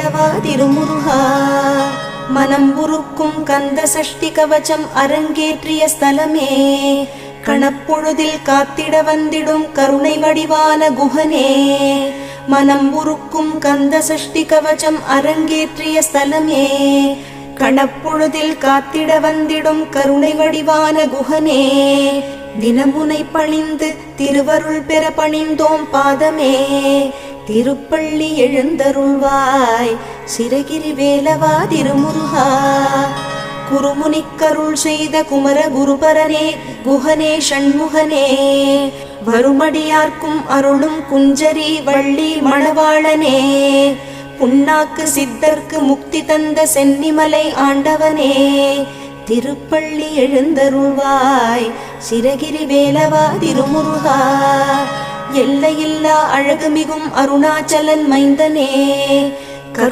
வேலவா திருமுருகா. மனம் உருக்கும் கந்த சஷ்டி கவச்சம் அரங்கேற்றிய ஸ்தலமே, கணப்பொழுதில் காத்திட வந்திடும் கருணை வடிவான குஹனே. மனம் உருக்கும் கந்த சஷ்டி கவச்சம் அரங்கேற்றிய ஸ்தலமே, கணப்பொழுதில் காத்திட வந்திடும் கருணை வடிவான குஹனே. தினமுனை பணிந்து திருவருள் பெற பணிந்தோம் பாதமே, திருப்பள்ளி எழுந்தருள்வாய் சிரகிரி வேலவா திருமுருகா. குருமுனிக்கருள் செய்த குமர குருபரனே குஹனே ஷண்முகனே, வருமடியார்க்கும் அருளும் குஞ்சரி வள்ளி மணவாளனே. புண்ணாக்கு சித்தர்க்கு முக்தி தந்த சென்னிமலை ஆண்டவனே, திருப்பள்ளி எழுந்தருள்வாய் சிரகிரி வேலவா திருமுருகா. எல்லையில்லா அழகுமிகும் அருணாச்சலன் மைந்தனே,